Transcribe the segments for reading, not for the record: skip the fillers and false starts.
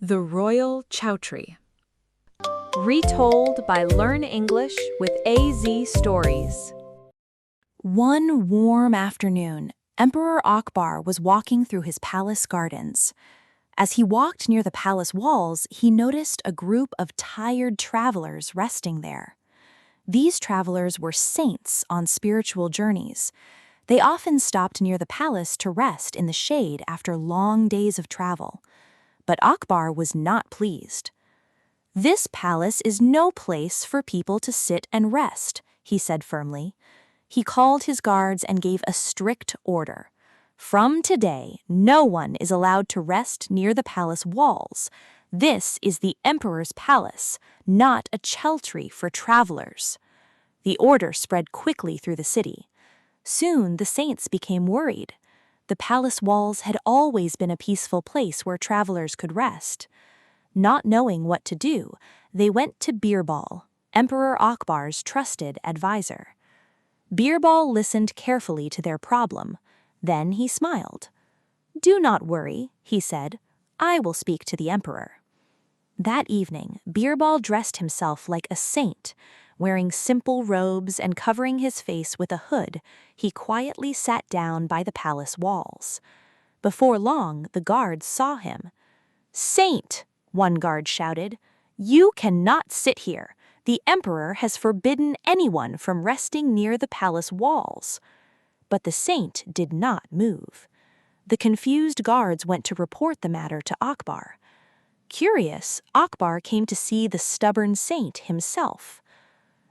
The Royal Choultry. Retold by Learn English with AZ Stories. One warm afternoon, Emperor Akbar was walking through his palace gardens. As he walked near the palace walls, he noticed a group of tired travelers resting there. These travelers were saints on spiritual journeys. They often stopped near the palace to rest in the shade after long days of travel. But Akbar was not pleased. "This palace is no place for people to sit and rest," he said firmly. He called his guards and gave a strict order. "From today, no one is allowed to rest near the palace walls. This is the emperor's palace, not a Choultry for travelers." The order spread quickly through the city. Soon the saints became worried. The palace walls had always been a peaceful place where travelers could rest. Not knowing what to do, they went to Birbal, Emperor Akbar's trusted advisor. Birbal listened carefully to their problem. Then he smiled. "Do not worry," he said. "I will speak to the emperor." That evening, Birbal dressed himself like a saint. Wearing simple robes and covering his face with a hood, he quietly sat down by the palace walls. Before long, the guards saw him. "Saint!" one guard shouted. "You cannot sit here. The emperor has forbidden anyone from resting near the palace walls." But the saint did not move. The confused guards went to report the matter to Akbar. Curious, Akbar came to see the stubborn saint himself.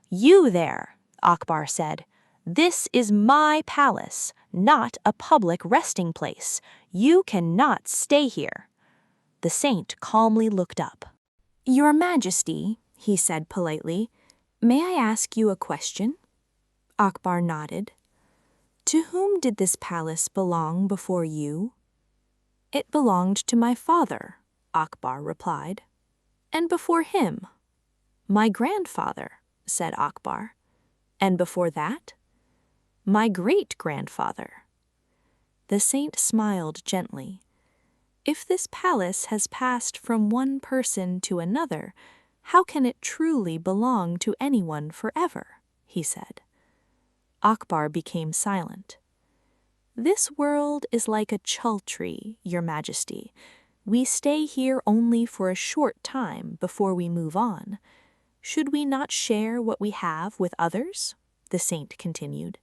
"You there," Akbar said. "This is my palace, not a public resting place. You cannot stay here." The saint calmly looked up. "Your Majesty," he said politely, "may I ask you a question?" Akbar nodded. "To whom did this palace belong before you?" "It belonged to my father," Akbar replied. "And before him?" "My grandfather," said Akbar. "And before that?" "My great-grandfather." The saint smiled gently. "If this palace has passed from one person to another, how can it truly belong to anyone forever?" he said. Akbar became silent. "This world is like a Choultry, Your Majesty. We stay here only for a short time before we move on. Should we not share what we have with others?" the saint continued.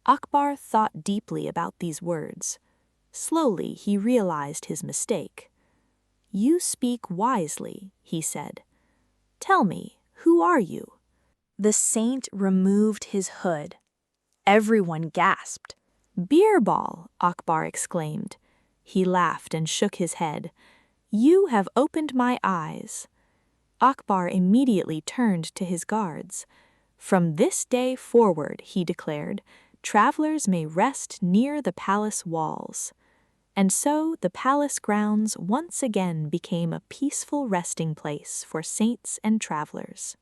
Akbar thought deeply about these words. Slowly he realized his mistake. "You speak wisely," he said. "Tell me, who are you?" The saint removed his hood. Everyone gasped. "Birbal!" Akbar exclaimed. He laughed and shook his head. "You have opened my eyes." Akbar immediately turned to his guards. "From this day forward," he declared, "travelers may rest near the palace walls." And so the palace grounds once again became a peaceful resting place for saints and travelers.